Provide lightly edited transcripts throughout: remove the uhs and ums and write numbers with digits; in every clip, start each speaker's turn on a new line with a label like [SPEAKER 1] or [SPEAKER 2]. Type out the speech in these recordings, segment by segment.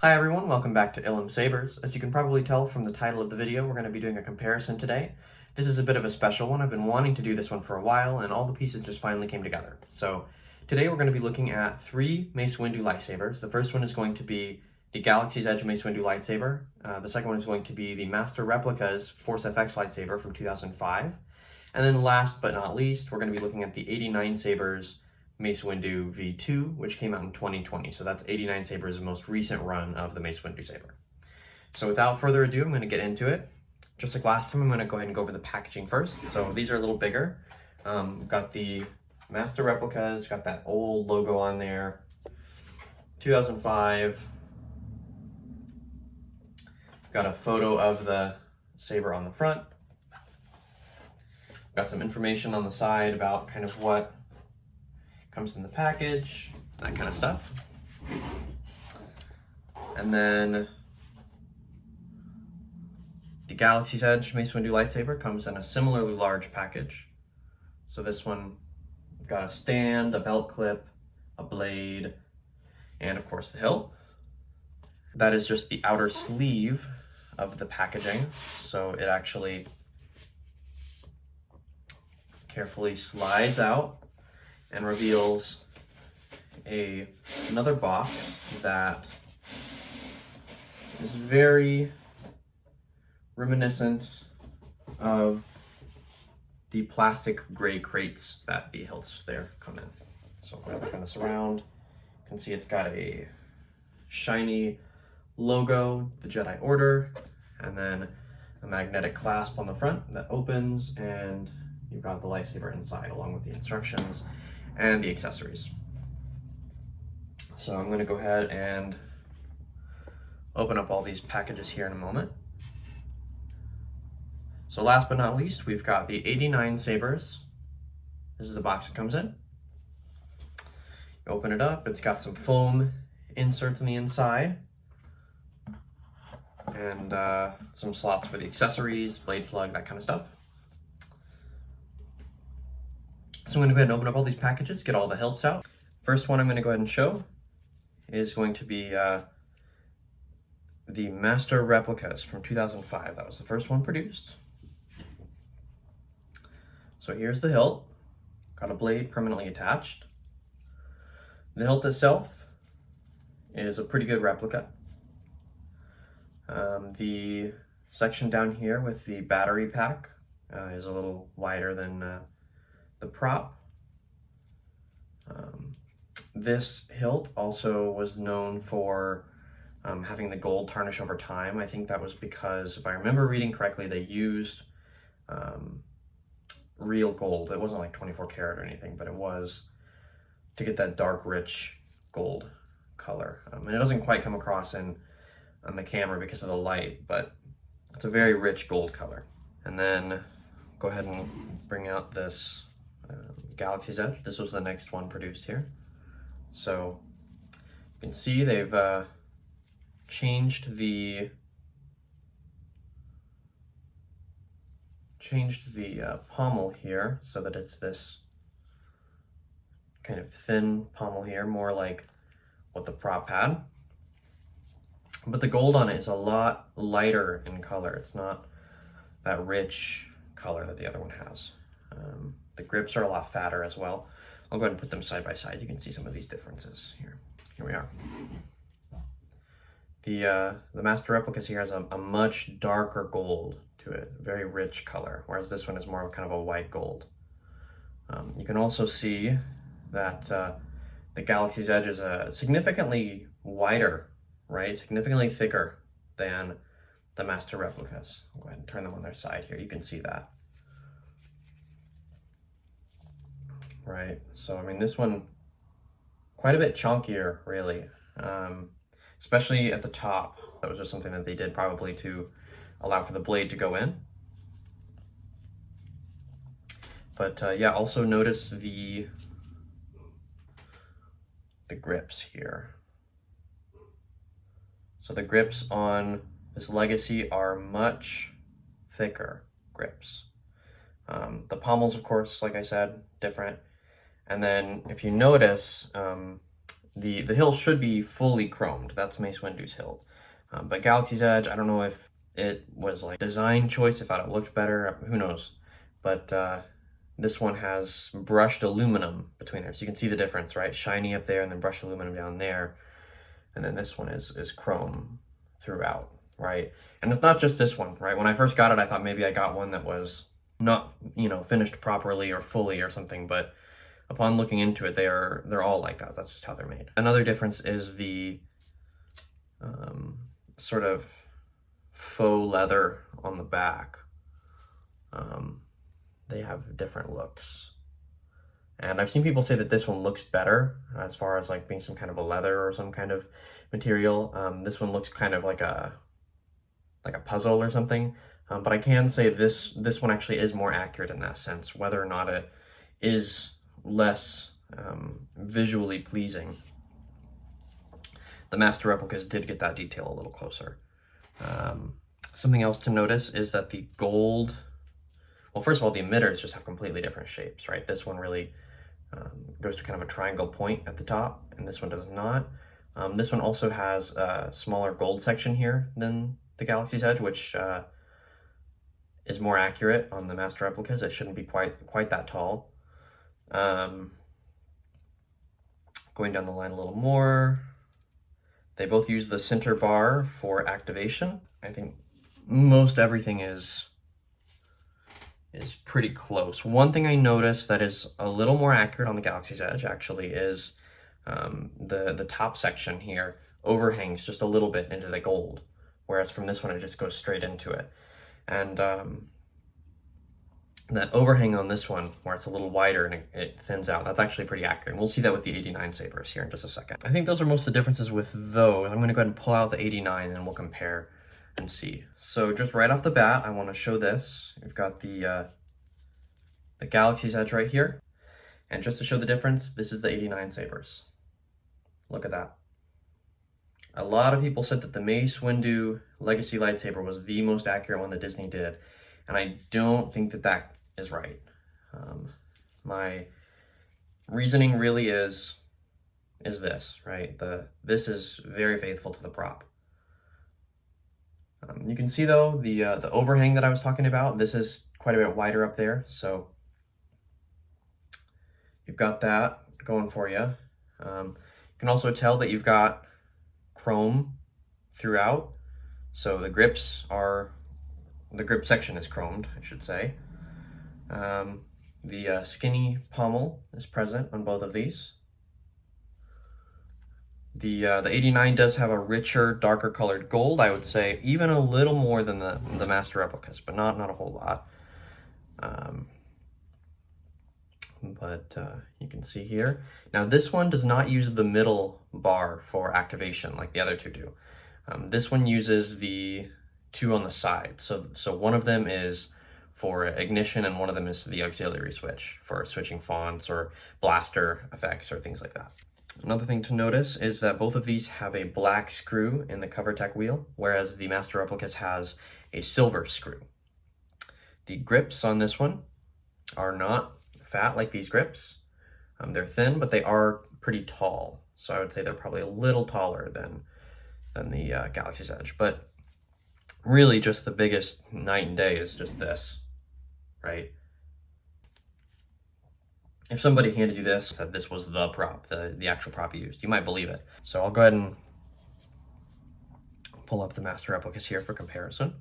[SPEAKER 1] Hi everyone, welcome back to Ilum Sabers. As you can probably tell from the title of the video, we're going to be doing a comparison today. This is a bit of a special one. I've been wanting to do this one for a while, and all the pieces just finally came together. So today we're going to be looking at three Mace Windu lightsabers. The first one is going to be the Galaxy's Edge Mace Windu lightsaber. The second one is going to be the Master Replicas Force FX lightsaber from 2005. And then last but not least, we're going to be looking at the 89 Sabers Mace Windu V2, which came out in 2020. So that's 89 Saber's most recent run of the Mace Windu saber. So without further ado, I'm going to get into it. Just like last time, I'm going to go ahead and go over the packaging first. So these are a little bigger. We've got the Master Replicas, got that old logo on there, 2005. Got a photo of the saber on the front. Got some information on the side about kind of what comes in the package, that kind of stuff. And then the Galaxy's Edge Mace Windu lightsaber comes in a similarly large package. So this one got a stand, a belt clip, a blade, and of course the hilt. That is just the outer sleeve of the packaging. So it actually carefully slides out and reveals another box that is very reminiscent of the plastic gray crates that the hilts there come in. So if I turn this around, you can see it's got a shiny logo, the Jedi Order, and then a magnetic clasp on the front that opens, and you've got the lightsaber inside along with the instructions and the accessories. So I'm going to go ahead and open up all these packages here in a moment. So last but not least, we've got the 89 Sabers. This is the box it comes in. You open it up, it's got some foam inserts on the inside, and some slots for the accessories, blade plug, that kind of stuff. So I'm going to go ahead and open up all these packages, get all the hilts out. First one I'm going to go ahead and show is going to be the Master Replicas from 2005. That was the first one produced. So here's the hilt. Got a blade permanently attached. The hilt itself is a pretty good replica. The section down here with the battery pack is a little wider than the prop. This hilt also was known for having the gold tarnish over time. I think that was because, if I remember reading correctly, they used real gold. It wasn't like 24 karat or anything, but it was to get that dark, rich gold color. And it doesn't quite come across on the camera because of the light, but it's a very rich gold color. And then go ahead and bring out this Galaxy's Edge. This was the next one produced here. So you can see they've changed the pommel here so that it's this kind of thin pommel here, more like what the prop had. But the gold on it is a lot lighter in color. It's not that rich color that the other one has. The grips are a lot fatter as well. I'll go ahead and put them side by side. You can see some of these differences here. Here we are. The Master Replicas here has a much darker gold to it, very rich color, whereas this one is more of kind of a white gold. You can also see that the Galaxy's Edge is significantly wider, right? Significantly thicker than the Master Replicas. I'll go ahead and turn them on their side here. You can see that. Right, so I mean, this one quite a bit chunkier, really, especially at the top. That was just something that they did probably to allow for the blade to go in. But yeah, also notice the grips here. So the grips on this Legacy are much thicker grips. The pommels, of course, like I said, different. And then if you notice, the hilt should be fully chromed. That's Mace Windu's hilt. But Galaxy's Edge, I don't know if it was like design choice, if it looked better, who knows. But this one has brushed aluminum between there. So you can see the difference, right? Shiny up there and then brushed aluminum down there. And then this one is chrome throughout, right? And it's not just this one, right? When I first got it, I thought maybe I got one that was not, you know, finished properly or fully or something, but upon looking into it, they're all like that. That's just how they're made. Another difference is the sort of faux leather on the back. They have different looks. And I've seen people say that this one looks better as far as like being some kind of a leather or some kind of material. This one looks kind of like a puzzle or something. But I can say this one actually is more accurate in that sense, whether or not it is less visually pleasing. The Master Replicas did get that detail a little closer. Something else to notice is that the gold, well, first of all, the emitters just have completely different shapes, right? This one really goes to kind of a triangle point at the top, and this one does not. This one also has a smaller gold section here than the Galaxy's Edge, which is more accurate on the Master Replicas. It shouldn't be quite that tall. Going down the line a little more, they both use the center bar for activation. I think most everything is pretty close. One thing I noticed that is a little more accurate on the Galaxy's Edge actually is the top section here overhangs just a little bit into the gold, whereas from this one it just goes straight into it. And that overhang on this one, where it's a little wider and it thins out, that's actually pretty accurate. And we'll see that with the 89 sabers here in just a second. I think those are most of the differences with those. I'm gonna go ahead and pull out the 89 and we'll compare and see. So just right off the bat, I wanna show this. We've got the Galaxy's Edge right here. And just to show the difference, this is the 89 sabers. Look at that. A lot of people said that the Mace Windu Legacy lightsaber was the most accurate one that Disney did. And I don't think that that is right. My reasoning really is this, right? This is very faithful to the prop. You can see though, the overhang that I was talking about, this is quite a bit wider up there. So you've got that going for you. You can also tell that you've got chrome throughout. So the grip section is chromed, I should say. The skinny pommel is present on both of these. The 89 does have a richer, darker colored gold, I would say, even a little more than the Master Replicas, but not a whole lot. But you can see here. Now this one does not use the middle bar for activation like the other two do. This one uses the two on the side. So one of them is for ignition and one of them is the auxiliary switch for switching fonts or blaster effects or things like that. Another thing to notice is that both of these have a black screw in the cover tech wheel, whereas the Master Replicas has a silver screw. The grips on this one are not fat like these grips. They're thin, but they are pretty tall. So I would say they're probably a little taller than the Galaxy's Edge. But really just the biggest night and day is just this, right? If somebody handed you this, said this was the prop, the actual prop you used, you might believe it. So I'll go ahead and pull up the Master Replicas here for comparison.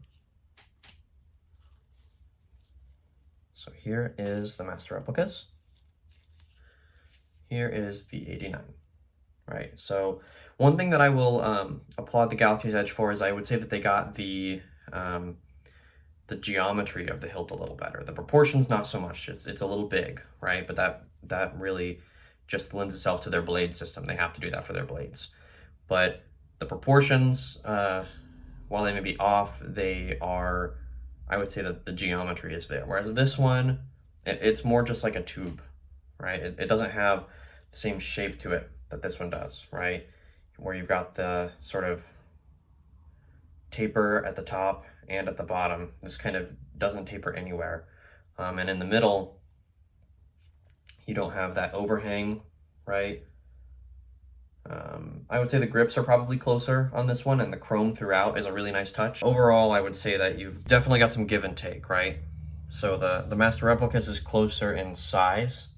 [SPEAKER 1] So here is the Master Replicas. Here is the 89, right? So one thing that I will applaud the Galaxy's Edge for is I would say that they got the geometry of the hilt a little better. The proportions, not so much. It's a little big, right? But that really just lends itself to their blade system. They have to do that for their blades. But the proportions, while they may be off, they are, I would say that the geometry is there. Whereas this one, it's more just like a tube, right? It doesn't have the same shape to it that this one does, right? Where you've got the sort of taper at the top and at the bottom. This kind of doesn't taper anywhere. And in the middle, you don't have that overhang, right? I would say the grips are probably closer on this one, and the chrome throughout is a really nice touch. Overall, I would say that you've definitely got some give and take, right? So the Master Replicas is closer in size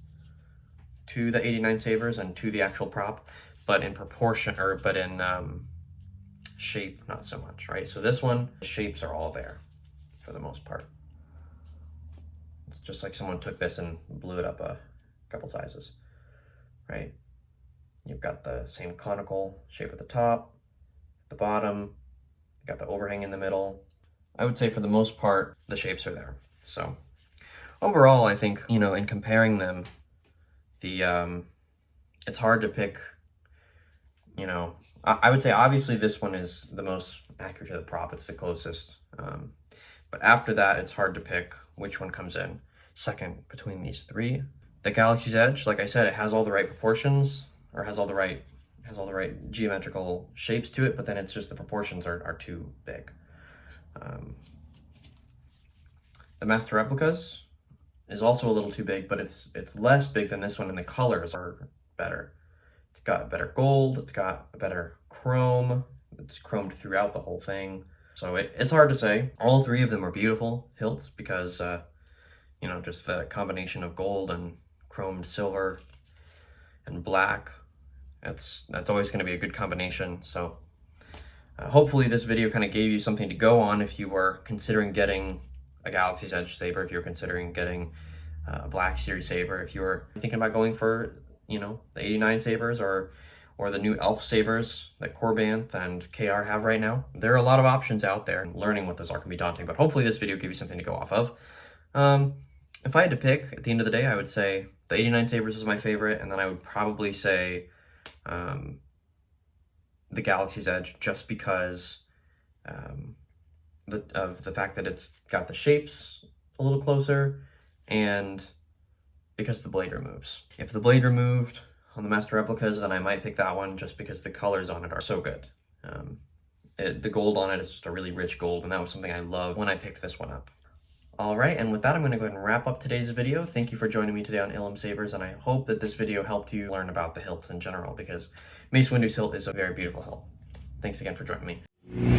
[SPEAKER 1] to the 89 Sabers and to the actual prop, but in proportion, but in shape, not so much, right? So this one, the shapes are all there for the most part. It's just like someone took this and blew it up a couple sizes, right? You've got the same conical shape at the top, the bottom, you got the overhang in the middle. I would say for the most part, the shapes are there. So overall, I think, you know, in comparing them, it's hard to pick, you know, I would say obviously this one is the most accurate to the prop, it's the closest. But after that, it's hard to pick which one comes in second between these three. The Galaxy's Edge, like I said, it has all the right proportions, or has all the right geometrical shapes to it, but then it's just the proportions are too big. The Master Replicas is also a little too big, but it's less big than this one, and the colors are better. It's got better gold, it's got a better chrome, it's chromed throughout the whole thing. So it's hard to say. All three of them are beautiful hilts because, you know, just the combination of gold and chromed silver and black, that's always going to be a good combination. So hopefully this video kind of gave you something to go on if you were considering getting a Galaxy's Edge saber, if you're considering getting a Black Series saber, if you're thinking about going for, you know, the 89 sabers or the new elf sabers that Corbanth and KR have right now. There are a lot of options out there, and learning what those are can be daunting, but hopefully this video gave you something to go off of. If I had to pick at the end of the day, I would say the 89 sabers is my favorite, and then I would probably say the Galaxy's Edge, just because of the fact that it's got the shapes a little closer, and because the blade removes. If the blade removed on the Master Replicas, then I might pick that one just because the colors on it are so good. The gold on it is just a really rich gold, and that was something I loved when I picked this one up. All right, and with that, I'm going to go ahead and wrap up today's video. Thank you for joining me today on Ilum Sabers, and I hope that this video helped you learn about the hilts in general, because Mace Windu's hilt is a very beautiful hilt. Thanks again for joining me.